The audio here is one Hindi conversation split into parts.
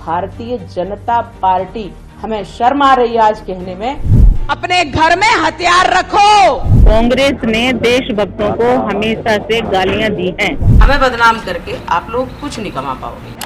भारतीय जनता पार्टी, हमें शर्म आ रही है आज कहने में, अपने घर में हथियार रखो। कांग्रेस ने देशभक्तों को हमेशा से गालियां दी हैं। हमें बदनाम करके आप लोग कुछ नहीं कमा पाओगे।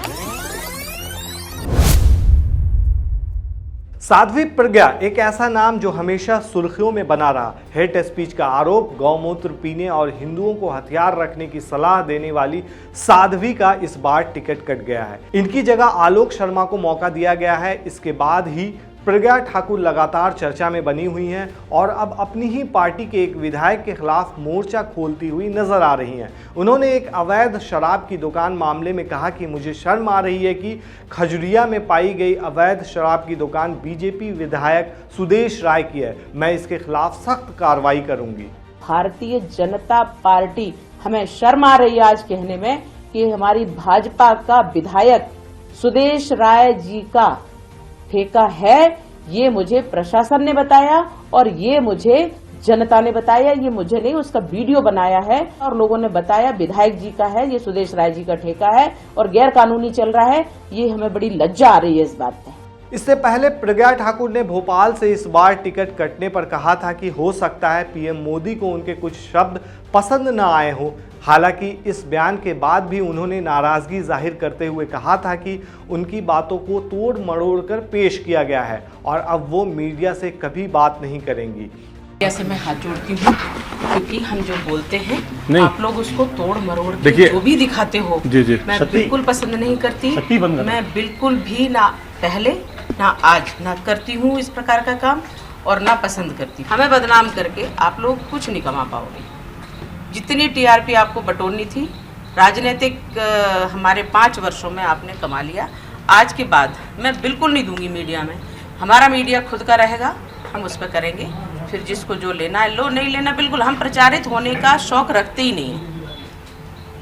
साध्वी प्रज्ञा एक ऐसा नाम जो हमेशा सुर्खियों में बना रहा। हेट स्पीच का आरोप, गौमूत्र पीने और हिंदुओं को हथियार रखने की सलाह देने वाली साध्वी का इस बार टिकट कट गया है। इनकी जगह आलोक शर्मा को मौका दिया गया है। इसके बाद ही प्रज्ञा ठाकुर लगातार चर्चा में बनी हुई हैं और अब अपनी ही पार्टी के एक विधायक के खिलाफ मोर्चा खोलती हुई नजर आ रही हैं। उन्होंने एक अवैध शराब की दुकान मामले में कहा कि मुझे शर्म आ रही है कि खजुरिया में पाई गई अवैध शराब की दुकान बीजेपी विधायक सुदेश राय की है। मैं इसके खिलाफ सख्त कार्रवाई करूंगी। भारतीय जनता पार्टी, हमें शर्म आ रही है आज कहने में कि हमारी भाजपा का विधायक सुदेश राय जी का ठेका है। ये मुझे प्रशासन ने बताया और ये मुझे जनता ने बताया, ये मुझे नहीं, उसका वीडियो बनाया है और लोगों ने बताया विधायक जी का है, ये सुदेश राय जी का ठेका है और गैर कानूनी चल रहा है। ये हमें बड़ी लज्जा आ रही है इस बात पे। इससे पहले प्रज्ञा ठाकुर ने भोपाल से इस बार टिकट कटने पर कहा था कि हो सकता है पीएम मोदी को उनके कुछ शब्द पसंद न आए हों। हालांकि इस बयान के बाद भी उन्होंने नाराजगी जाहिर करते हुए कहा था कि उनकी बातों को तोड़ मरोड़ कर पेश किया गया है और अब वो मीडिया से कभी बात नहीं करेंगी। ऐसे मैं हाथ जोड़ती हूँ क्योंकि हम जो बोलते हैं आप लोग उसको तोड़ मरोड़ के जो भी दिखाते हो मैं बिल्कुल पसंद नहीं करती। मैं बिल्कुल भी ना पहले ना आज ना करती हूँ इस प्रकार का काम और ना पसंद करती। हमें बदनाम करके आप लोग कुछ नहीं कमा पाओगे। जितनी टीआरपी आपको बटोरनी थी राजनीतिक हमारे 5 वर्षों में आपने कमा लिया। आज के बाद मैं बिल्कुल नहीं दूंगी मीडिया में। हमारा मीडिया खुद का रहेगा, हम उस पर करेंगे। फिर जिसको जो लेना है लो, नहीं लेना बिल्कुल। हम प्रचारित होने का शौक रखते ही नहीं है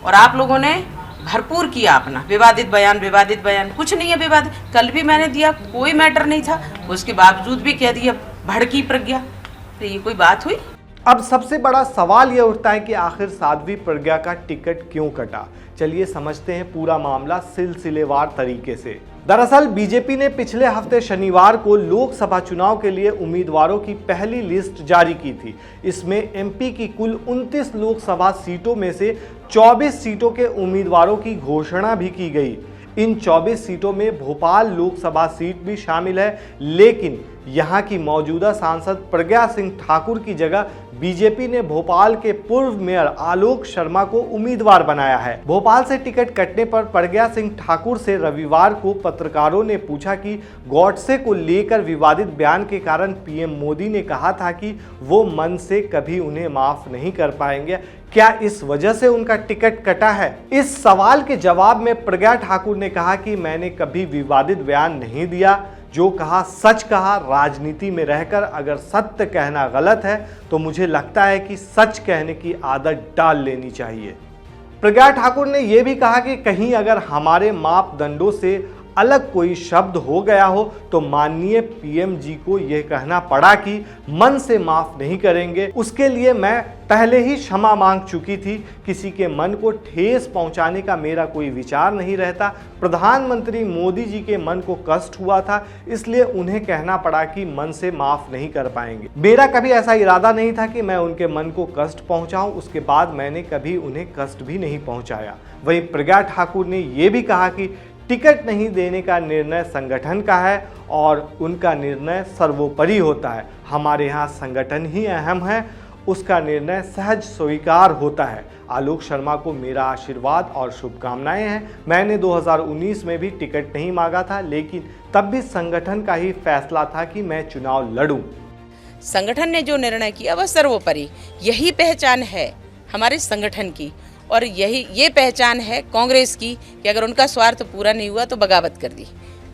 और आप लोगों ने भरपूर किया अपना विवादित बयान कुछ नहीं है विवादित। कल भी मैंने दिया, कोई मैटर नहीं था, उसके बावजूद भी कह दिया भड़की प्रज्ञा। तो ये कोई बात हुई? अब सबसे बड़ा सवाल यह उठता है कि आखिर साध्वी प्रज्ञा का टिकट क्यों कटा। चलिए समझते हैं पूरा मामला सिलसिलेवार तरीके से। दरअसल बीजेपी ने पिछले हफ्ते शनिवार को लोकसभा चुनाव के लिए उम्मीदवारों की पहली लिस्ट जारी की थी। इसमें एमपी की कुल 29 लोकसभा सीटों में से 24 सीटों के उम्मीदवारों की घोषणा भी की गई। इन 24 सीटों में भोपाल लोकसभा सीट भी शामिल है, लेकिन यहां की मौजूदा सांसद प्रज्ञा सिंह ठाकुर की जगह बीजेपी ने भोपाल के पूर्व मेयर आलोक शर्मा को उम्मीदवार बनाया है। भोपाल से टिकट कटने पर प्रज्ञा सिंह ठाकुर से रविवार को पत्रकारों ने पूछा कि गॉडसे को लेकर विवादित बयान के कारण पीएम मोदी ने कहा था कि वो मन से कभी उन्हें माफ नहीं कर पाएंगे। क्या इस वजह से उनका टिकट कटा है? इस सवाल के जवाब में प्रज्ञा ठाकुर ने कहा कि मैंने कभी विवादित बयान नहीं दिया, जो कहा सच कहा। राजनीति में रहकर अगर सत्य कहना गलत है तो मुझे लगता है कि सच कहने की आदत डाल लेनी चाहिए। प्रज्ञा ठाकुर ने यह भी कहा कि कहीं अगर हमारे मापदंडों से अलग कोई शब्द हो गया हो तो माननीय पीएम जी को यह कहना पड़ा कि मन से माफ नहीं करेंगे। उसके लिए मैं पहले ही क्षमा मांग चुकी थी। किसी के मन को ठेस पहुंचाने का मेरा कोई विचार नहीं रहता। प्रधानमंत्री मोदी जी के मन को कष्ट हुआ था, इसलिए उन्हें कहना पड़ा कि मन से माफ नहीं कर पाएंगे। मेरा कभी ऐसा इरादा नहीं था कि मैं उनके मन को कष्ट पहुंचाऊं। उसके बाद मैंने कभी उन्हें कष्ट भी नहीं पहुंचाया। वहीं प्रज्ञा ठाकुर ने यह भी कहा कि टिकट नहीं देने का निर्णय संगठन का है और उनका निर्णय सर्वोपरि होता है। हमारे यहाँ संगठन ही अहम है, उसका निर्णय सहज स्वीकार होता है। आलोक शर्मा को मेरा आशीर्वाद और शुभकामनाएं हैं। मैंने 2019 में भी टिकट नहीं मांगा था, लेकिन तब भी संगठन का ही फैसला था कि मैं चुनाव लड़ूं। संगठन ने जो निर्णय किया वह सर्वोपरि, यही पहचान है हमारे संगठन की और ये पहचान है कांग्रेस की कि अगर उनका स्वार्थ पूरा नहीं हुआ तो बगावत कर दी।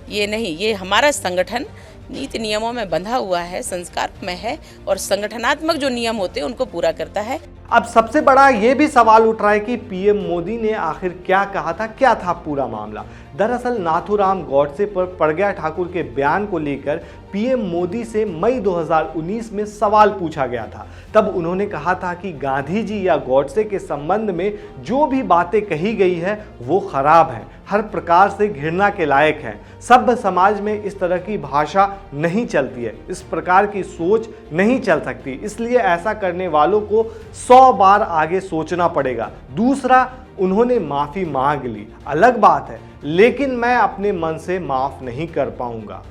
ये नहीं, ये हमारा संगठन नीति नियमों में बंधा हुआ है, संस्कार में है और संगठनात्मक जो नियम होते हैं उनको पूरा करता है। अब सबसे बड़ा ये भी सवाल उठ रहा है कि पीएम मोदी ने आखिर क्या कहा था, क्या था पूरा मामला। दरअसल नाथूराम गॉडसे पर प्रज्ञा ठाकुर के बयान को लेकर पीएम मोदी से मई 2019 में सवाल पूछा गया था। तब उन्होंने कहा था कि गांधी जी या गॉडसे के संबंध में जो भी बातें कही गई है वो खराब है, हर प्रकार से घृणा के लायक है। सभ्य समाज में इस तरह की भाषा नहीं चलती है, इस प्रकार की सोच नहीं चल सकती, इसलिए ऐसा करने वालों को 100 बार आगे सोचना पड़ेगा। दूसरा, उन्होंने माफी मांग ली, अलग बात है, लेकिन मैं अपने मन से माफ नहीं कर पाऊंगा।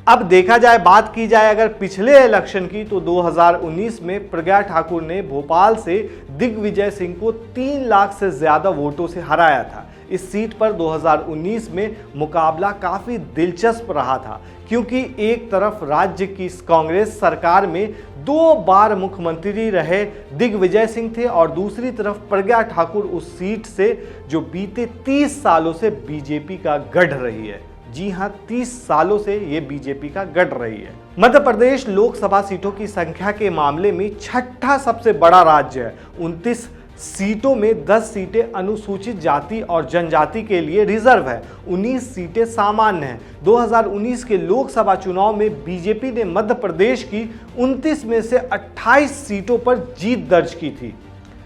अब देखा जाए, बात की जाए अगर पिछले इलेक्शन की, तो 2019 में प्रज्ञा ठाकुर ने भोपाल से दिग्विजय सिंह को 3 लाख से ज्यादा वोटों से हराया था। इस सीट पर 2019 में मुकाबला काफी दिलचस्प रहा था, क्योंकि एक तरफ राज्य की कांग्रेस सरकार में 2 बार मुख्यमंत्री रहे दिग्विजय सिंह थे और दूसरी तरफ प्रज्ञा ठाकुर उस सीट से जो बीते 30 सालों से बीजेपी का गढ़ रही है। जी हां, 30 सालों से ये बीजेपी का गढ़ रही है। मध्य प्रदेश लोकसभा सीटों की संख्या के मामले में छठा सबसे बड़ा राज्य है। 29 सीटों में 10 सीटें अनुसूचित जाति और जनजाति के लिए रिजर्व है, 19 सीटें सामान्य हैं। 2019 के लोकसभा चुनाव में बीजेपी ने मध्य प्रदेश की 29 में से 28 सीटों पर जीत दर्ज की थी।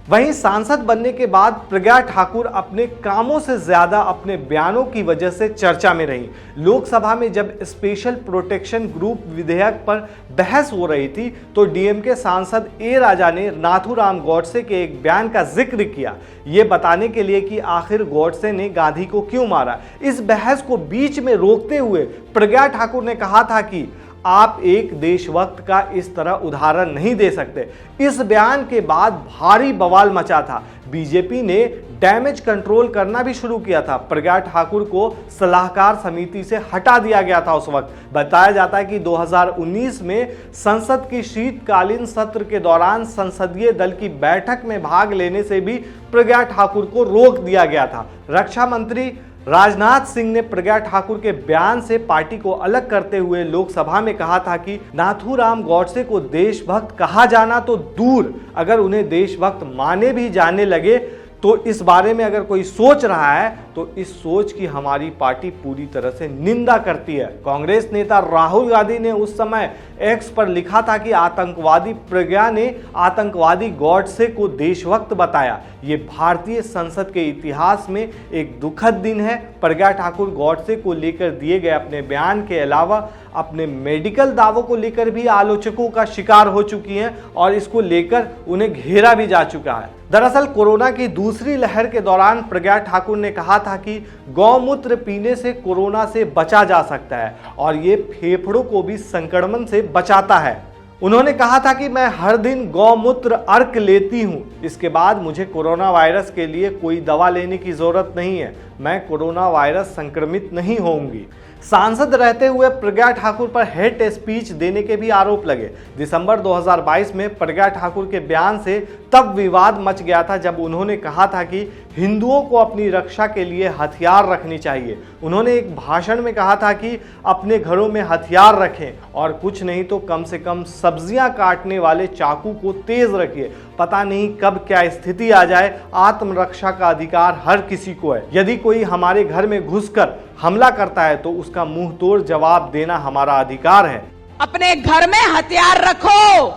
वहीं सांसद बनने के बाद प्रज्ञा ठाकुर अपने कामों से ज्यादा अपने बयानों की वजह से चर्चा में रही। लोकसभा में जब स्पेशल प्रोटेक्शन ग्रुप विधेयक पर बहस हो रही थी, तो डीएमके सांसद ए राजा ने नाथूराम गॉडसे के एक बयान का जिक्र किया, ये बताने के लिए कि आखिर गॉडसे ने गांधी को क्यों मारा। इस बहस को बीच में रोकते हुए प्रज्ञा ठाकुर ने कहा था कि आप एक देशभक्त का इस तरह उदाहरण नहीं दे सकते। इस बयान के बाद भारी बवाल मचा था। बीजेपी ने डैमेज कंट्रोल करना भी शुरू किया था। प्रज्ञा ठाकुर को सलाहकार समिति से हटा दिया गया था। उस वक्त बताया जाता है कि 2019 में संसद की शीतकालीन सत्र के दौरान संसदीय दल की बैठक में भाग लेने से भी प्रज्ञा ठाकुर को रोक दिया गया था। रक्षा मंत्री राजनाथ सिंह ने प्रज्ञा ठाकुर के बयान से पार्टी को अलग करते हुए लोकसभा में कहा था कि नाथूराम गॉडसे को देशभक्त कहा जाना तो दूर, अगर उन्हें देशभक्त माने भी जाने लगे तो इस बारे में अगर कोई सोच रहा है तो इस सोच की हमारी पार्टी पूरी तरह से निंदा करती है। कांग्रेस नेता राहुल गांधी ने उस समय एक्स पर लिखा था कि आतंकवादी प्रज्ञा ने आतंकवादी गॉडसे को देशभक्त बताया। ये भारतीय संसद के इतिहास में एक दुखद दिन है। प्रज्ञा ठाकुर गॉडसे को लेकर दिए गए अपने बयान के अलावा अपने मेडिकल दावों को लेकर भी आलोचकों का शिकार हो चुकी हैं और इसको लेकर उन्हें घेरा भी जा चुका है। दरअसल कोरोना की दूसरी लहर के दौरान प्रज्ञा ठाकुर ने कहा था कि गौमूत्र पीने से कोरोना से बचा जा सकता है और ये फेफड़ों को भी संक्रमण से बचाता है। उन्होंने कहा था कि मैं हर दिन गौमूत्र अर्क लेती हूं, इसके बाद मुझे कोरोना वायरस के लिए कोई दवा लेने की जरूरत नहीं है, मैं कोरोना वायरस संक्रमित नहीं होंगी। सांसद रहते हुए प्रज्ञा ठाकुर पर हेट स्पीच देने के भी आरोप लगे। दिसंबर 2022 में प्रज्ञा ठाकुर के बयान से तब विवाद मच गया था जब उन्होंने कहा था कि हिंदुओं को अपनी रक्षा के लिए हथियार रखनी चाहिए। उन्होंने एक भाषण में कहा था कि अपने घरों में हथियार रखें और कुछ नहीं तो कम से कम सब्जियां काटने वाले चाकू को तेज रखिए, पता नहीं कब क्या स्थिति आ जाए। आत्मरक्षा का अधिकार हर किसी को है। यदि कोई हमारे घर में घुसकर हमला करता है तो उसका मुंह तोड़ जवाब देना हमारा अधिकार है। अपने घर में हथियार रखो,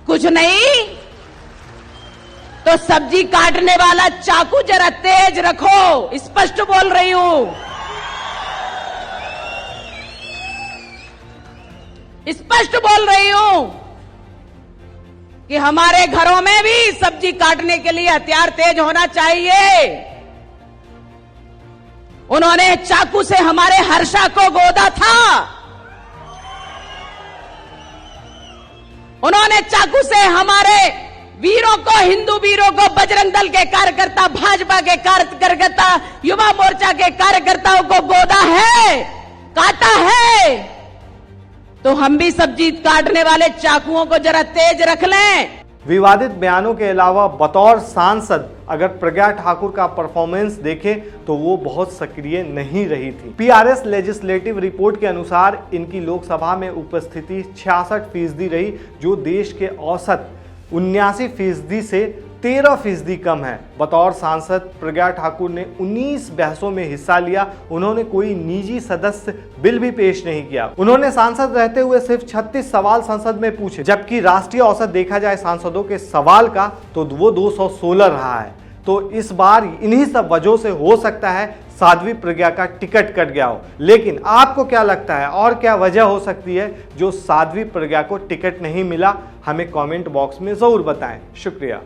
कुछ नहीं तो सब्जी काटने वाला चाकू जरा तेज रखो। स्पष्ट बोल रही हूं, स्पष्ट बोल रही हूं कि हमारे घरों में भी सब्जी काटने के लिए हथियार तेज होना चाहिए। उन्होंने चाकू से हमारे हर्षा को गोदा था, उन्होंने चाकू से हमारे वीरों को, हिंदू वीरों को, बजरंग दल के कार्यकर्ता, भाजपा के कार्यकर्ता, युवा मोर्चा के कार्यकर्ताओं को गोदा है, काटा है। तो हम भी सब्जी काटने वाले चाकुओं को जरा तेज रख लें। विवादित बयानों के अलावा बतौर सांसद अगर प्रज्ञा ठाकुर का परफॉर्मेंस देखें तो वो बहुत सक्रिय नहीं रही थी। पीआरएस लेजिस्लेटिव रिपोर्ट के अनुसार इनकी लोकसभा में उपस्थिति 66% रही, जो देश के औसत 79% से 13% कम है। बतौर सांसद प्रज्ञा ठाकुर ने 19 बहसों में हिस्सा लिया। उन्होंने कोई निजी सदस्य बिल भी पेश नहीं किया। उन्होंने सांसद रहते हुए सिर्फ 36 सवाल संसद में पूछे, जबकि राष्ट्रीय औसत देखा जाए सांसदों के सवाल का तो वो 216 रहा है। तो इस बार इन्हीं सब वजहों से हो सकता है साध्वी प्रज्ञा का टिकट कट गया हो। लेकिन आपको क्या लगता है और क्या वजह हो सकती है जो साध्वी प्रज्ञा को टिकट नहीं मिला? हमें कमेंट बॉक्स में जरूर बताएं। शुक्रिया।